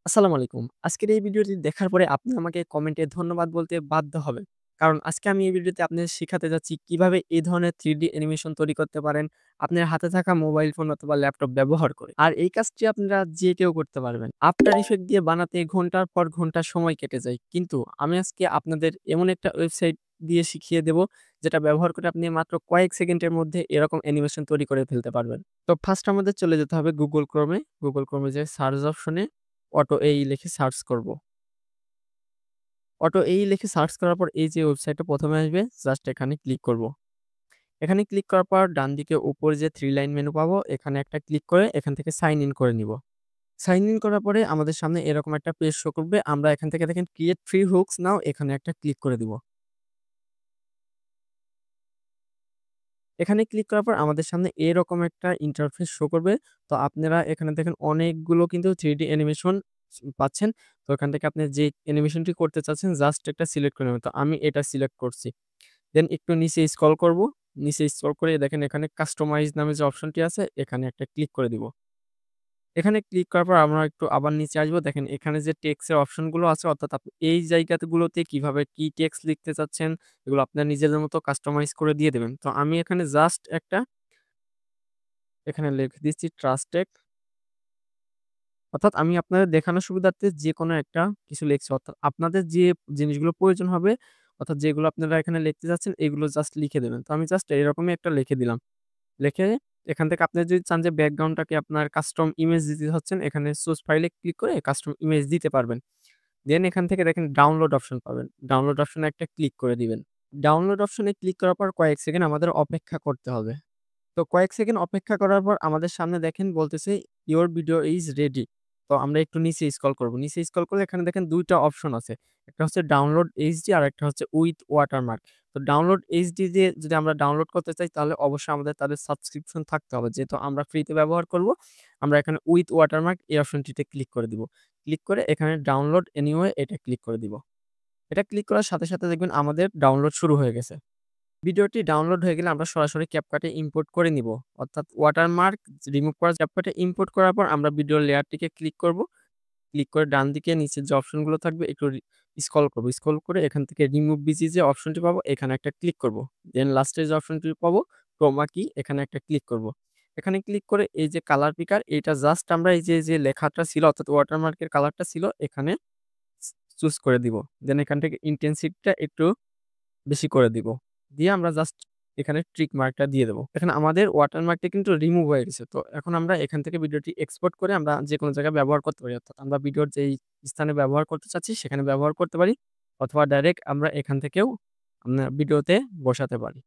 আসসালামু আলাইকুম। আজকের এই ভিডিওটি দেখার পরে আপনি আমাকে কমেন্টে ধন্যবাদ বলতে বাধ্য হবেন। কারণ আজকে আমি এই ভিডিওতে আপনাদের শিখাতে যাচ্ছি কিভাবে এই ধরনের 3D অ্যানিমেশন তৈরি করতে পারেন আপনার হাতে থাকা মোবাইল ফোন অথবা ল্যাপটপ ব্যবহার করে। আর এই কাজটি আপনারা যে কেউ করতে পারবেন। আফটার ইফেক্ট দিয়ে বানাতে ঘন্টার পর ঘন্টা সময় কেটে যায়। কিন্তু আমি আজকে আপনাদের এমন একটা ওয়েবসাইট দিয়ে শিখিয়ে দেব যেটা ব্যবহার করে আপনি মাত্র কয়েক সেকেন্ডের মধ্যে এরকম অ্যানিমেশন তৈরি করে ফেলতে পারবেন। তো ফার্স্ট আমাদের চলে যেতে হবে Google Chrome এ। Google Chrome এ যেয়ে সার্চ অপশনে অটো এই লিখে সার্চ করব। অটো এই লিখে সার্চ করার পর এই যে ওয়েবসাইটটা ১ম এ আসবে জাস্ট এখানে ক্লিক করব। এখানে ক্লিক করার পর ডান দিকে উপরে যে 3 লাইন মেনু পাবো এখানে একটা ক্লিক করে এখান থেকে সাইন ইন করে নিব। সাইন ইন করার পরে আমাদের সামনে এরকম একটা পেজ শো করবে। আমরা এখান থেকে দেখেন ক্রিয়েট ফ্রি হুকস নাও এখানে একটা ক্লিক করে দিব। এখানে ক্লিক করার পর আমাদের সামনে এরকম একটা ইন্টারফেস শো করবে। তো আপনারা এখানে দেখেন অনেকগুলো কিন্তু 3D অ্যানিমেশন পাচ্ছেন। তো এখান থেকে আপনি যে অ্যানিমেশনটি করতে চাচ্ছেন জাস্ট একটা সিলেক্ট করে নেবেন। তো আমি এটা সিলেক্ট করছি। দেন একটু নিচে স্ক্রল করব। নিচে স্ক্রল করে দেখেন এখানে কাস্টমাইজ নামে যে অপশনটি আছে এখানে একটা ক্লিক করে দিব। এখানে ক্লিক করার পর আমরা একটু আবার নিচে আসবো। দেখেন এখানে যে টেক্সট এর অপশনগুলো আছে অর্থাৎ আপনি এই জায়গাগুলোতে কিভাবে কি টেক্সট লিখতে চাচ্ছেন এগুলো আপনার নিজেদের মতো কাস্টমাইজ করে দিয়ে দিবেন। তো আমি এখানে জাস্ট একটা এখানে লিখে দিচ্ছি ট্রাস্টেড অর্থাৎ আমি আপনাদের দেখানোর সুবিধার্থে যেকোনো একটা কিছু লিখছি। অর্থাৎ আপনাদের যে জিনিসগুলো প্রয়োজন হবে অর্থাৎ যেগুলো আপনারা এখানে লিখতে চাচ্ছেন এগুলো জাস্ট লিখে দেবেন। তো আমি জাস্ট এরকমই একটা লিখে দিলাম। লিখে এখান থেকে আপনি যদি চান যে ব্যাকগ্রাউন্ডটাকে আপনার কাস্টম ইমেজ দিতে চাচ্ছেন এখানে সোর্স ফাইলে ক্লিক করে কাস্টম ইমেজ দিতে পারবেন। দেন এখান থেকে দেখেন ডাউনলোড অপশন পাবেন। ডাউনলোড অপশনে একটা ক্লিক করে দিবেন। ডাউনলোড অপশনে ক্লিক করার পর কয়েক সেকেন্ড আমাদের অপেক্ষা করতে হবে। তো কয়েক সেকেন্ড অপেক্ষা করার পর আমাদের সামনে দেখেন বলতেছে ইওর ভিডিও ইজ রেডি। তো আমরা একটু নিচে স্ক্রল করব। নিচে স্ক্রল করলে এখানে দেখেন ২ টা অপশন আছে। একটা হচ্ছে ডাউনলোড এইচডি আর একটা হচ্ছে উইথ ওয়াটারমার্ক। তো ডাউনলোড এইচডি দিয়ে যদি আমরা ডাউনলোড করতে চাই তাহলে অবশ্যই আমাদের তাদের সাবস্ক্রিপশন থাকতে হবে। যেহেতু আমরা ফ্রিতে ব্যবহার করব, আমরা এখানে উইথ ওয়াটারমার্ক এই অপশনটিতে ক্লিক করে দিব। ক্লিক করে এখানে ডাউনলোড এনিওয়ে এটা ক্লিক করে দিব। এটা ক্লিক করার সাথে, সাথে দেখবেন আমাদের ডাউনলোড শুরু হয়ে গেছে। ভিডিওটি ডাউনলোড হয়ে গেলে আমরা সরাসরি CapCut এ ইম্পোর্ট করে নিব। অর্থাৎ ওয়াটারমার্ক রিমুভ করা CapCut এ ইম্পোর্ট করার পর আমরা ভিডিওর লেয়ারটিকে ক্লিক করব। ক্লিক করে ডান দিকে নিচে যে অপশনগুলো থাকবে একটু স্ক্রল করব। স্ক্রল করে এখান থেকে রিমুভ বিজি যে অপশনটি পাবো এখানে একটা ক্লিক করব। দেন লাস্টে যে অপশনটি পাবো ক্রোমা কি এখানে একটা ক্লিক করব। এখানে ক্লিক করে এই যে কালার পিকার এটা জাস্ট আমরা এই যে লেখাটা ছিল অর্থাৎ ওয়াটারমার্কের কালারটা ছিল এখানে চুজ করে দিব। দেন এখান থেকে ইনটেনসিটিটা একটু বেশি করে দিব। দিয়ে আমরা জাস্ট এখানে ট্রিক মার্কটা দিয়ে দেব। এখানে আমাদের ওয়াটারমার্কটা কিন্তু রিমুভ হয়ে গেছে। তো এখন আমরা এখান থেকে ভিডিওটি এক্সপোর্ট করে আমরা যেকোনো জায়গায় ব্যবহার করতে পারি। অর্থাৎ আমরা ভিডিওর যেই স্থানে ব্যবহার করতে চাচ্ছি সেখানে ব্যবহার করতে পারি। অথবা ডাইরেক্ট আমরা এখান থেকেও ভিডিওতে বসাতে পারি।